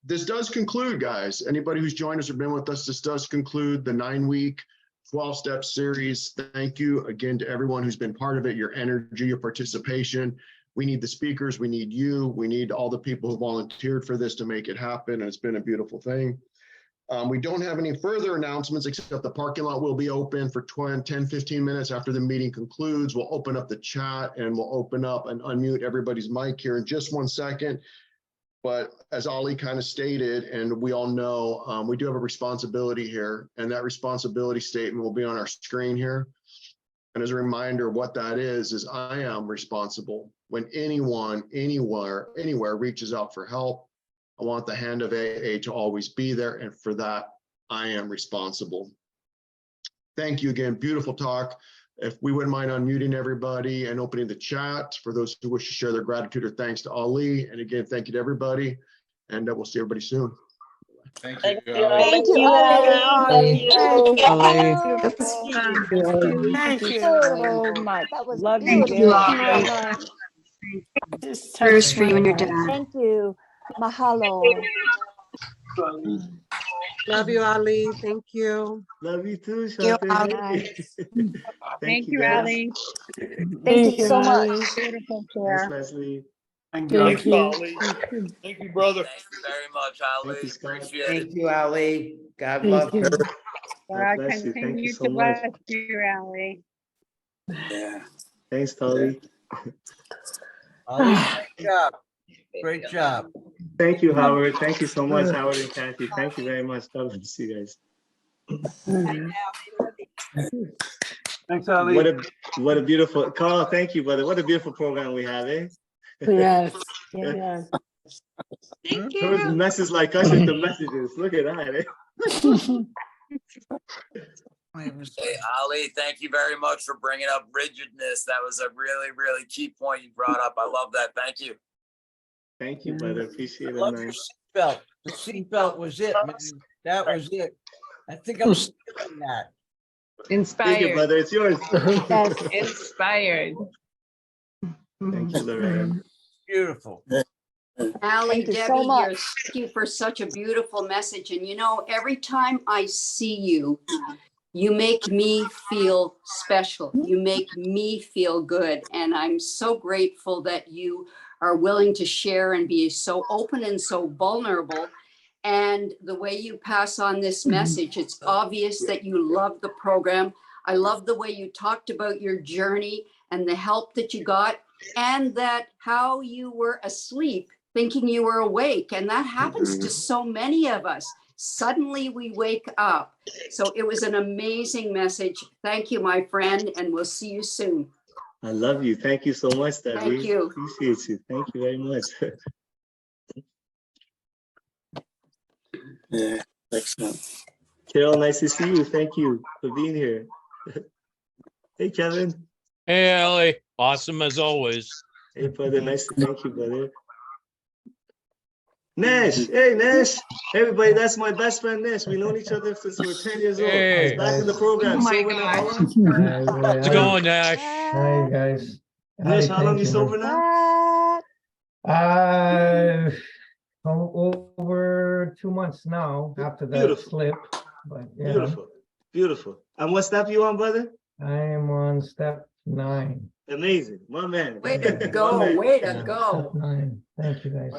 This does conclude, guys. Anybody who's joined us or been with us, this does conclude the 9-week 12-step series. Thank you again to everyone who's been part of it, your energy, your participation. We need the speakers. We need you. We need all the people who volunteered for this to make it happen. And it's been a beautiful thing. We don't have any further announcements except the parking lot will be open for 10, 15 minutes after the meeting concludes. We'll open up the chat and we'll open up and unmute everybody's mic here in just 1 second. But as Ali kind of stated, and we all know, we do have a responsibility here, and that responsibility statement will be on our screen here. And as a reminder, what that is I am responsible when anyone, anywhere reaches out for help. I want the hand of AA to always be there, and for that, I am responsible. Thank you again. Beautiful talk. If we wouldn't mind unmuting everybody and opening the chat for those who wish to share their gratitude or thanks to Ali. And again, thank you to everybody, and we'll see everybody soon. Thank you. Thank you, Thank you, Ali. Ali. Thank you So much. that was Love you, beautiful. dear. Just Prayers touched for you my and your heart. dad. Thank you. Mahalo. Love you, Ali. Thank you. Love you too, You, Shante. Ali. Thank you, you, guys. Ali. Thank you so much. Beautiful Thanks, share. Leslie. Thank Thank you. you. Ali. Thank you, brother. Thank you very much, Ali. Thank you, Scott. Appreciate it. Thank you, Ali. God Thank love you. you. God God bless you. Thank you continue so to much. bless you, Ali. Yeah. Thanks, Tolly. Ali, great job. Great job. Thank you, Howard. Thank you so much, Howard and Kathy. Thank you very much. God bless you guys. Thanks, Ali. What a beautiful Carl. Thank you, brother. What a beautiful program we have, eh? Yes. Yes. Thank Turns you. messes like us into messages. Look at that, eh? Hey, Ali, thank you very much for bringing up rigidness. That was a really, really key point you brought up. I love that. Thank you. Thank you, brother. Appreciate it, Love man. your seatbelt. The seatbelt was it, man. That was it. I think I'm stealing that. Take it, Inspired. brother. It's yours. Yes. Inspired. Thank you, Loretta. Beautiful. Ali, Thank you so Debbie here. much. Thank you for such a beautiful message. And you know, every time I see you, you make me feel special. You make me feel good. And I'm so grateful that you are willing to share and be so open and so vulnerable. And the way you pass on this message, it's obvious that you love the program. I love the way you talked about your journey and the help that you got, and that how you were asleep thinking you were awake. And that happens to so many of us. Suddenly we wake up. So it was an amazing message. Thank you, my friend, and we'll see you soon. I love you. Thank you so much, Debbie. Thank you. Appreciate you. Thank you very much. Yeah, excellent. Carol, nice to see you. Thank you for being here. Hey, Kevin. Hey, Ali. Awesome as always. Hey, brother. Nice to thank you, brother. Nash, hey Nash. Everybody, that's my best friend Nash. We've known each other since we were 10 years old. Hey. He's back in the program. Oh my Sober now, how gosh. long? How's it going, Nash? Hi, guys. Nash, how long you sober now? What? Over 2 months now after that Beautiful. slip, but yeah, Beautiful, beautiful. And what step you on, brother? I am on step 9. Amazing, my man. Way to My go, man. way to Step go. 9. Thank you, guys.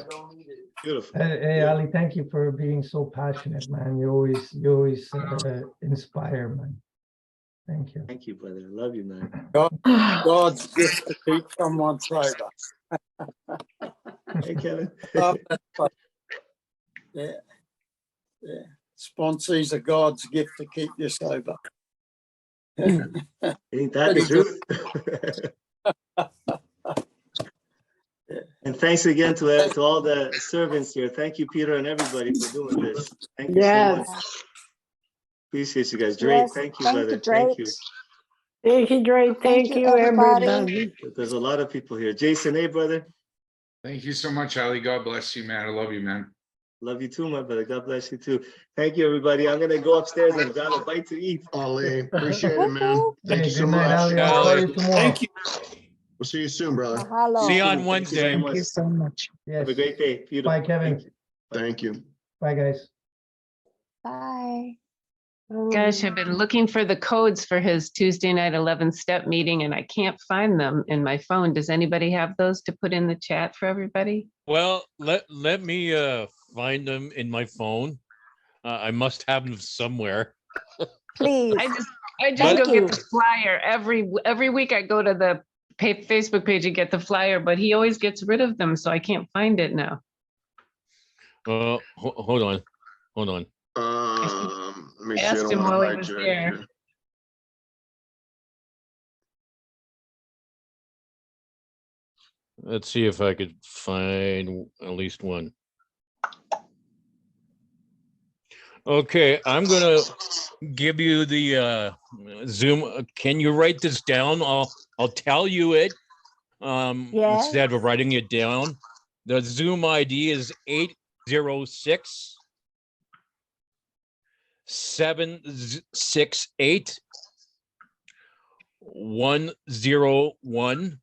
Beautiful. Hey, Ali, thank you for being so passionate, man. You always inspire, man. Thank you. Thank you, brother. I love you, man. God's gift to keep someone sober. Hey, Kevin. Oh, that's fun. Yeah. Yeah. Sponsees are God's gift to keep you sober. Ain't that the truth? And thanks again to all the servants here. Thank you, Peter, and everybody for doing this. Thank you so Yes. much. Appreciate you guys. Drake, Yes, thank you, thank brother. you, Thank you. Drake. Thank you, Drake. Thank Thank you, you, everybody. everybody. There's a lot of people here. Jason, hey, brother. Thank you so much, Ali. God bless you, man. I love you, man. Love you too, my brother. God bless you too. Thank you, everybody. I'm gonna go upstairs and grab a bite to eat. Ali, appreciate it, man. Thank you so Good night, much. Ali. I'll call you tomorrow. Thank you. We'll see you soon, brother. Mahalo. See you on Thank you Wednesday. very Thank much. you so much. Yes. Have a great day. Beautiful. Bye, Kevin. Thank you. Thank you. Bye, guys. Bye. Gosh, I've been looking for the codes for his Tuesday night 11-step meeting and I can't find them in my phone. Does anybody have those to put in the chat for everybody? Well, let me find them in my phone. I must have them somewhere. Please. I just Thank go you. get the flyer every week. I go to the Facebook page and get the flyer, but he always gets rid of them, so I can't find it now. Hold on. Let me see. I Asked don't him want while to he was hijack there. you. Let's see if I could find at least one. Okay, I'm gonna give you the Zoom. Can you write this down? I'll tell you it Yes. instead of writing it down. The Zoom ID is 806 768 101.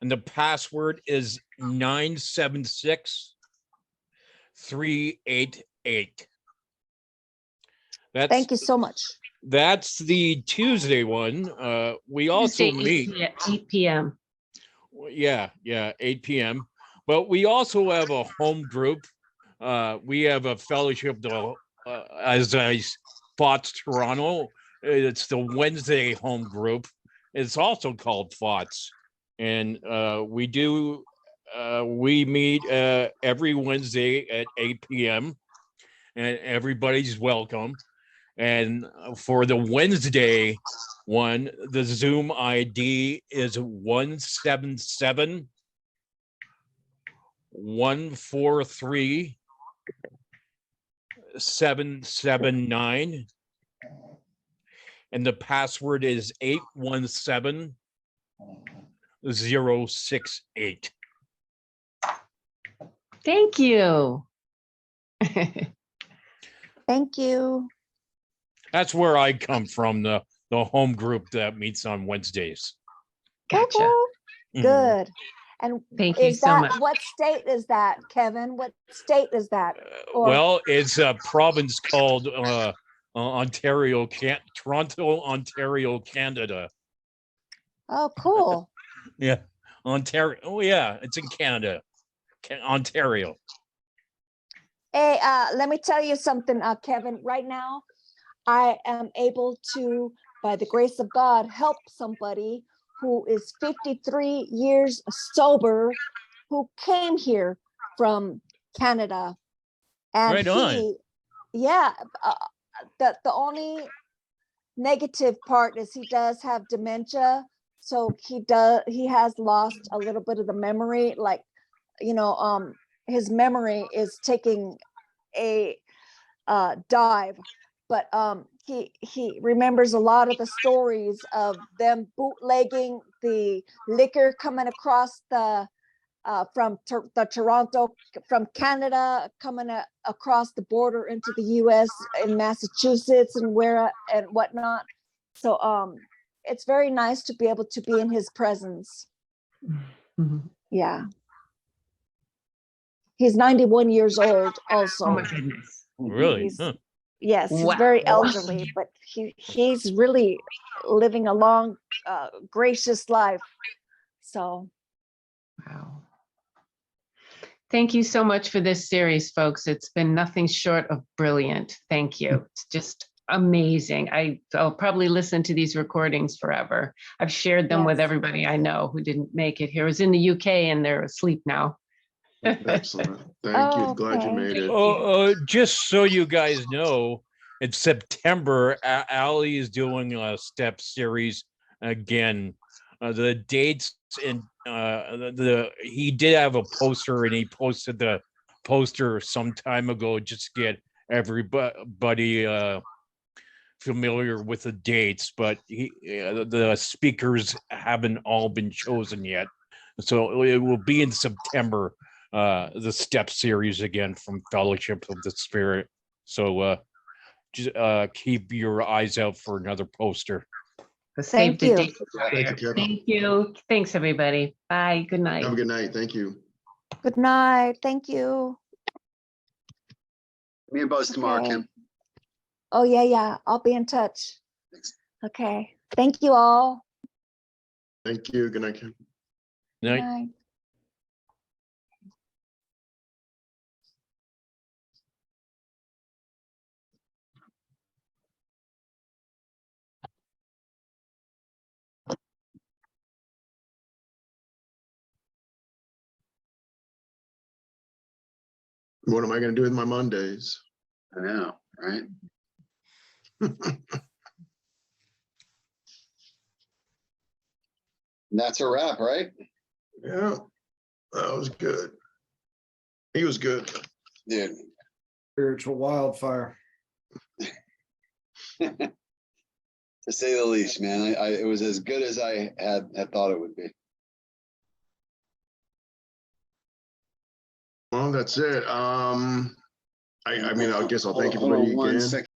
And the password is 976 388. Thank you so much. That's the Tuesday one. We also Tuesday, meet. 8 p.m. Yeah, 8 p.m. But we also have a home group. We have a fellowship, as I fought Toronto. It's the Wednesday home group. It's also called FOTS. And we meet every Wednesday at 8 p.m. and everybody's welcome. And for the Wednesday one, the Zoom ID is 177 143 779. And the password is 817 068. Thank you. Thank you. That's where I come from, the home group that meets on Wednesdays. Gotcha. Woo-hoo. Good. And Thank you is so that much. what state is that, Kevin? What state is that? Or- Well, it's a province called Ontario, Toronto, Ontario, Canada. Oh, cool. Yeah, Ontario. Oh, yeah, it's in Canada, Ontario. Hey, let me tell you something, Kevin. Right now, I am able to, by the grace of God, help somebody who is 53 years sober, who came here from Canada. And Right on. the only negative part is he does have dementia. So he has lost a little bit of the memory, like, his memory is taking a dive, but he remembers a lot of the stories of them bootlegging the liquor coming across the the Toronto, from Canada, coming across the border into the US in Massachusetts and whatnot. So it's very nice to be able to be in his presence. Yeah. He's 91 years old also. Oh my goodness. Really? He's- Huh. Yes, he's Wow. very elderly, but he's really living a long, gracious life. So Wow. Thank you so much for this series, folks. It's been nothing short of brilliant. Thank you. It's just amazing. I'll probably listen to these recordings forever. I've shared them with Yes. everybody I know who didn't make it here. I was in the UK and they're asleep now. Excellent. Thank you. Glad you Okay. made it. Just so you guys know, in September, Ali is doing a step series again. The dates and he did have a poster and he posted the poster some time ago just to get everybody familiar with the dates, but the speakers haven't all been chosen yet. So it will be in September, the step series again from Fellowship of the Spirit. So just keep your eyes out for another poster. Thank you. Thank you, Kevin. Thank you. Thanks, everybody. Bye. Good night. Have a good night. Thank you. Good night. Thank you. Me and Buzz tomorrow, Okay. Kim. Oh, yeah. I'll be in touch. Okay. Thank you all. Thank you. Good night, Kim. Good Night. night. What am I going to do with my Mondays? I know, right? That's a wrap, right? Yeah, that was good. He was good. Dude. Spiritual wildfire. To say the least, man. It was as good as I had thought it would be. Well, that's it. I mean, I guess I'll thank Hold on everybody one again. second.